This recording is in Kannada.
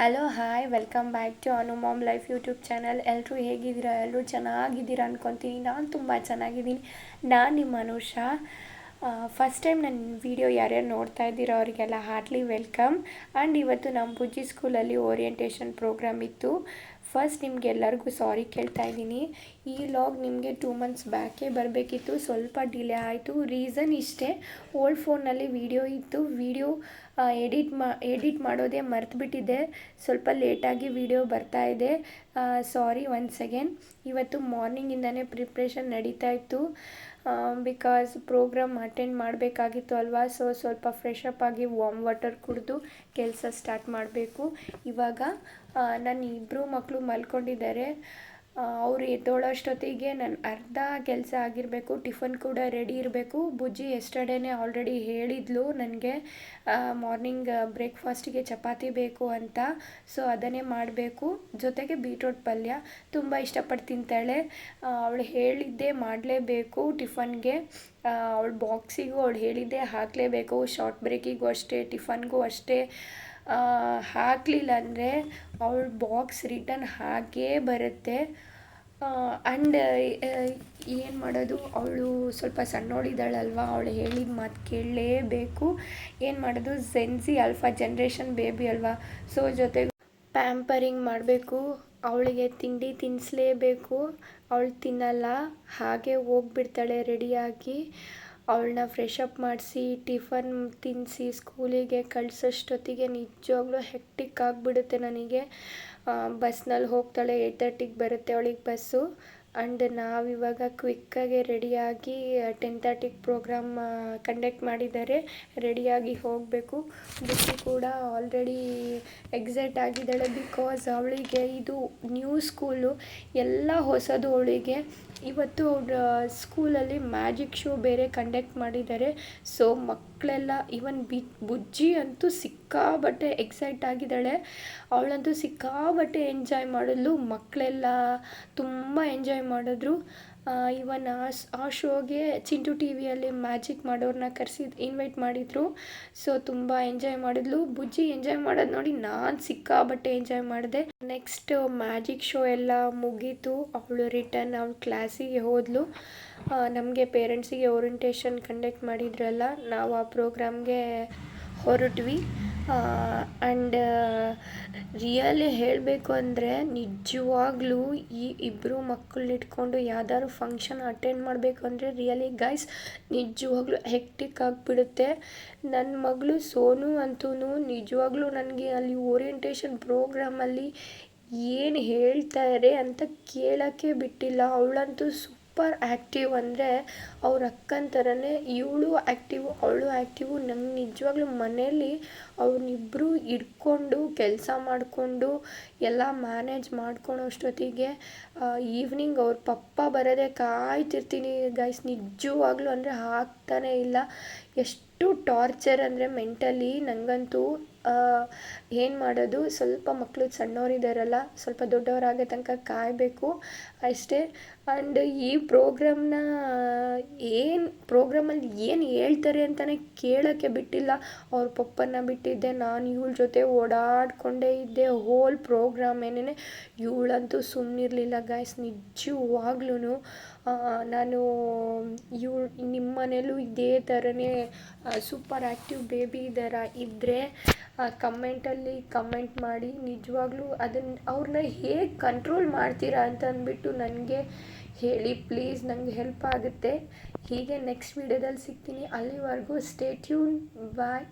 Hello hi welcome back to Anu mom life YouTube channel. ಎಲ್ಲರೂ ಹೇಗಿದ್ದೀರಾ? ಎಲ್ಲರೂ ಚೆನ್ನಾಗಿದ್ದೀರಾ ಅಂದ್ಕೊತೀನಿ. ನಾನು ತುಂಬ ಚೆನ್ನಾಗಿದ್ದೀನಿ. ನಾನು ನಿಮ್ಮ ಅನುಷಾ. ಫಸ್ಟ್ ಟೈಮ್ ನನ್ನ ವಿಡಿಯೋ ಯಾರ್ಯಾರು ನೋಡ್ತಾ ಇದ್ದೀರೋ ಅವರಿಗೆಲ್ಲ ಹಾರ್ಟ್ಲಿ ವೆಲ್ಕಮ್. ಆ್ಯಂಡ್ ಇವತ್ತು ನಮ್ಮ ಬುಜ್ಜಿ ಸ್ಕೂಲಲ್ಲಿ ಓರಿಯೆಂಟೇಷನ್ ಪ್ರೋಗ್ರಾಮ್ ಇತ್ತು. ಫಸ್ಟ್ ನಿಮಗೆಲ್ಲರಿಗೂ ಸಾರಿ ಕೇಳ್ತಾ ಇದ್ದೀನಿ. ಈ ಲಾಗ್ ನಿಮಗೆ 2 months ಬ್ಯಾಕೇ ಬರಬೇಕಿತ್ತು, ಸ್ವಲ್ಪ ಡಿಲೇ ಆಯಿತು. ರೀಸನ್ ಇಷ್ಟೇ, ಓಲ್ಡ್ ಫೋನಲ್ಲಿ ವಿಡಿಯೋ ಇತ್ತು. ವಿಡಿಯೋ ಎಡಿಟ್ ಮಾಡೋದೇ ಮರ್ತುಬಿಟ್ಟಿದ್ದೆ. ಸ್ವಲ್ಪ ಲೇಟಾಗಿ ವಿಡಿಯೋ ಬರ್ತಾಯಿದೆ. ಸಾರಿ ಒನ್ಸ್ ಅಗೇನ್. ಇವತ್ತು ಮಾರ್ನಿಂಗಿಂದನೇ ಪ್ರಿಪ್ರೇಷನ್ ನಡೀತಾ ಇತ್ತು. ಬಿಕಾಸ್ ಪ್ರೋಗ್ರಾಮ್ ಅಟೆಂಡ್ ಮಾಡಬೇಕಾಗಿತ್ತು ಅಲ್ವಾ. ಸ್ವಲ್ಪ ಫ್ರೆಶ್ ಅಪ್ ಆಗಿ ವಾಮ್ ವಾಟರ್ ಕುಡಿದು ಕೆಲಸ ಸ್ಟಾರ್ಟ್ ಮಾಡಬೇಕು. ಇವಾಗ ನನ್ನ ಇಬ್ಬರು ಮಕ್ಕಳು ಮಲ್ಕೊಂಡಿದ್ದಾರೆ. ಅವರು ಎದ್ದೋಳೋಷ್ಟೊತ್ತಿಗೆ ನನ್ನ ಅರ್ಧ ಕೆಲಸ ಆಗಿರಬೇಕು. ಟಿಫನ್ ಕೂಡ ರೆಡಿ ಇರಬೇಕು. ಬುಜ್ಜಿ ಎಸ್ಟರ್ಡೇನೇ ಆಲ್ರೆಡಿ ಹೇಳಿದ್ಲು ನನಗೆ ಮಾರ್ನಿಂಗ್ ಬ್ರೇಕ್ಫಾಸ್ಟಿಗೆ ಚಪಾತಿ ಬೇಕು ಅಂತ. ಸೊ ಅದನ್ನೇ ಮಾಡಬೇಕು. ಜೊತೆಗೆ ಬೀಟ್ರೋಟ್ ಪಲ್ಯ ತುಂಬ ಇಷ್ಟಪಟ್ಟು ತಿಂತಾಳೆ. ಅವಳು ಹೇಳಿದ್ದೇ ಮಾಡಲೇಬೇಕು ಟಿಫನ್ಗೆ. ಅವಳ ಬಾಕ್ಸಿಗೂ ಅವಳು ಹೇಳಿದ್ದೇ ಹಾಕಲೇಬೇಕು. ಶಾರ್ಟ್ ಬ್ರೇಕಿಗೂ ಅಷ್ಟೇ, ಟಿಫನ್ಗೂ ಅಷ್ಟೇ. ಹಾಕಲಿಲ್ಲ ಅಂದರೆ ಅವಳ ಬಾಕ್ಸ್ ರಿಟರ್ನ್ ಹಾಗೇ ಬರುತ್ತೆ. ಆ್ಯಂಡ್ ಏನು ಮಾಡೋದು, ಅವಳು ಸ್ವಲ್ಪ ಸಣ್ಣೋಳಿದ್ದಾಳಲ್ವ, ಅವಳು ಹೇಳಿದ ಮಾತು ಕೇಳಲೇಬೇಕು. ಏನು ಮಾಡೋದು, ಜೆನ್ಸಿ ಆಲ್ಫಾ ಜನ್ರೇಷನ್ ಬೇಬಿ ಅಲ್ವಾ. ಸೊ ಜೊತೆಗೆ ಪ್ಯಾಂಪರಿಂಗ್ ಮಾಡಬೇಕು. ಅವಳಿಗೆ ತಿಂಡಿ ತಿನ್ನಿಸ್ಲೇಬೇಕು. ಅವಳು ತಿನ್ನಲ್ಲ, ಹಾಗೆ ಹೋಗ್ಬಿಡ್ತಾಳೆ ರೆಡಿಯಾಗಿ. ಅವಳನ್ನ ಫ್ರೆಶ್ ಅಪ್ ಮಾಡಿಸಿ ಟಿಫನ್ ತಿನ್ನಿಸಿ ಸ್ಕೂಲಿಗೆ ಕಳಿಸೋಷ್ಟೊತ್ತಿಗೆ ನಿಜವಾಗ್ಲೂ ಹೆಕ್ಟಿಕ್ ಆಗಿಬಿಡುತ್ತೆ ನನಗೆ. ಬಸ್ನಲ್ಲಿ ಹೋಗ್ತಾಳೆ, 8:30ಗೆ ಬರುತ್ತೆ ಅವಳಿಗೆ ಬಸ್ಸು. ಆ್ಯಂಡ್ ನಾವಿವಾಗ ಕ್ವಿಕ್ಕಾಗಿ ರೆಡಿಯಾಗಿ 10:30ಗೆ ಪ್ರೋಗ್ರಾಮ್ ಕಂಡಕ್ಟ್ ಮಾಡಿದ್ದಾರೆ. ರೆಡಿಯಾಗಿ ಹೋಗಬೇಕು. ಬುಕ್ಕಿ ಕೂಡ ಆಲ್ರೆಡಿ ಎಕ್ಸೈಟ್ ಆಗಿದ್ದಾಳೆ. ಬಿಕಾಸ್ ಅವಳಿಗೆ ಇದು ನ್ಯೂ ಸ್ಕೂಲು, ಎಲ್ಲ ಹೊಸದು ಅವಳಿಗೆ. ಇವತ್ತು ಅವ್ರ ಸ್ಕೂಲಲ್ಲಿ ಮ್ಯಾಜಿಕ್ ಶೋ ಬೇರೆ ಕಂಡಕ್ಟ್ ಮಾಡಿದ್ದಾರೆ. ಸೊ ಮಕ್ಕಳೆಲ್ಲ ಈವನ್ ಬುಜ್ಜಿ ಅಂತೂ ಸಿಕ್ಕಾಬಟ್ಟೆ ಎಕ್ಸೈಟ್ ಆಗಿದ್ದಾಳೆ. ಅವಳಂತೂ ಸಿಕ್ಕಾಬಟ್ಟೆ ಎಂಜಾಯ್ ಮಾಡಿದ್ಲು. ಮಕ್ಕಳೆಲ್ಲ ತುಂಬ ಎಂಜಾಯ್ ಮಾಡಿದ್ರು. ಇವನ್ ಆ ಶೋಗೆ ಚಿಂಟು ಟಿ ವಿಯಲ್ಲಿ ಮ್ಯಾಜಿಕ್ ಮಾಡೋರನ್ನ ಇನ್ವೈಟ್ ಮಾಡಿದರು. ಸೊ ತುಂಬ ಎಂಜಾಯ್ ಮಾಡಿದ್ಲು. ಬುಜ್ಜಿ ಎಂಜಾಯ್ ಮಾಡೋದು ನೋಡಿ ನಾನು ಸಿಕ್ಕಾಬಟ್ಟೆ ಎಂಜಾಯ್ ಮಾಡಿದೆ. ನೆಕ್ಸ್ಟ್ ಮ್ಯಾಜಿಕ್ ಶೋ ಎಲ್ಲ ಮುಗೀತು. ಅವಳು ರಿಟರ್ನ್ ಅವಳ ಕ್ಲಾಸಿಗೆ ಹೋದ್ಲು. ನಮಗೆ ಪೇರೆಂಟ್ಸಿಗೆ ಓರಿಯೆಂಟೇಷನ್ ಕಂಡಕ್ಟ್ ಮಾಡಿದ್ರಲ್ಲ, ನಾವು ಆ ಪ್ರೋಗ್ರಾಮ್ಗೆ ಹೊರಟ್ವಿ. ಆ್ಯಂಡ್ ರಿಯಲಿ ಹೇಳಬೇಕು ಅಂದರೆ ನಿಜವಾಗ್ಲೂ ಈ ಇಬ್ಬರು ಮಕ್ಕಳನ್ನಿಟ್ಕೊಂಡು ಯಾವ್ದಾದ್ರು ಫಂಕ್ಷನ್ ಅಟೆಂಡ್ ಮಾಡಬೇಕು ಅಂದರೆ ರಿಯಲಿ ಗೈಸ್ ನಿಜವಾಗ್ಲೂ ಹೆಕ್ಟಿಕ್ ಆಗಿಬಿಡುತ್ತೆ. ನನ್ನ ಮಗಳು ಸೋನು ಅಂತೂ ನಿಜವಾಗ್ಲೂ ನನಗೆ ಅಲ್ಲಿ ಓರಿಯೆಂಟೇಷನ್ ಪ್ರೋಗ್ರಾಮಲ್ಲಿ ಏನು ಹೇಳ್ತಾರೆ ಅಂತ ಕೇಳೋಕ್ಕೆ ಬಿಟ್ಟಿಲ್ಲ. ಅವಳಂತೂ ಸೂಪರ್ ಆ್ಯಕ್ಟಿವ್, ಅಂದರೆ ಅವ್ರ ಅಕ್ಕನ ಥರನೇ ಇವಳು ಆ್ಯಕ್ಟಿವು, ಅವಳು ಆ್ಯಕ್ಟಿವು. ನಂಗೆ ನಿಜವಾಗ್ಲೂ ಮನೆಯಲ್ಲಿ ಅವನ್ನಿಬ್ಬರು ಇಟ್ಕೊಂಡು ಕೆಲಸ ಮಾಡಿಕೊಂಡು ಎಲ್ಲ ಮ್ಯಾನೇಜ್ ಮಾಡ್ಕೊಳೋಷ್ಟೊತ್ತಿಗೆ ಈವ್ನಿಂಗ್ ಅವ್ರ ಪಪ್ಪ ಬರೋದೇ ಕಾಯ್ತಿರ್ತೀನಿ ಗೈಸ್. ನಿಜವಾಗ್ಲೂ ಅಂದರೆ ಆಗ್ತಾನೇ ಇಲ್ಲ. ಎಷ್ಟು ಟಾರ್ಚರ್ ಅಂದರೆ ಮೆಂಟಲಿ ನನಗಂತೂ. ಏನು ಮಾಡೋದು, ಸ್ವಲ್ಪ ಮಕ್ಕಳು ಸಣ್ಣವರಿದ್ದಾರಲ್ಲ, ಸ್ವಲ್ಪ ದೊಡ್ಡವರಾಗೋ ತನಕ ಕಾಯಬೇಕು ಅಷ್ಟೇ. ಆ್ಯಂಡ್ ಈ ಪ್ರೋಗ್ರಾಮಲ್ಲಿ ಏನು ಹೇಳ್ತಾರೆ ಅಂತಲೇ ಕೇಳೋಕ್ಕೆ ಬಿಟ್ಟಿಲ್ಲ. ಅವ್ರ ಪಪ್ಪನ ಬಿಟ್ಟಿದ್ದೆ, ನಾನು ಇವಳ ಜೊತೆ ಓಡಾಡಿಕೊಂಡೇ ಇದ್ದೆ ಹೋಲ್ ಪ್ರೋಗ್ರಾಮ್ ಏನೇ. ಇವಳಂತೂ ಸುಮ್ಮನಿರಲಿಲ್ಲ ಗೈಸ್. ನಿಜವಾಗ್ಲೂ ನಾನು ನಿಮ್ಮ ಮನೇಲೂ ಇದೇ ಥರನೇ ಸೂಪರ್ ಆ್ಯಕ್ಟಿವ್ ಬೇಬಿ ಇದ್ದರೆ ಕಮೆಂಟಲ್ಲಿ ಕಮೆಂಟ್ ಮಾಡಿ. ನಿಜವಾಗ್ಲೂ ಅವ್ರನ್ನ ಹೇಗೆ ಕಂಟ್ರೋಲ್ ಮಾಡ್ತೀರಾ ಅಂತ ಅಂದ್ಬಿಟ್ಟು ನನಗೆ ಹೇಳಿ ಪ್ಲೀಸ್, ನನಗೆ ಹೆಲ್ಪ್ ಆಗುತ್ತೆ. ಹೀಗೆ ನೆಕ್ಸ್ಟ್ ವೀಡಿಯೋದಲ್ಲಿ ಸಿಗ್ತೀನಿ. ಅಲ್ಲಿವರೆಗೂ ಸ್ಟೇ ಟ್ಯೂನ್, ಬಾಯ್.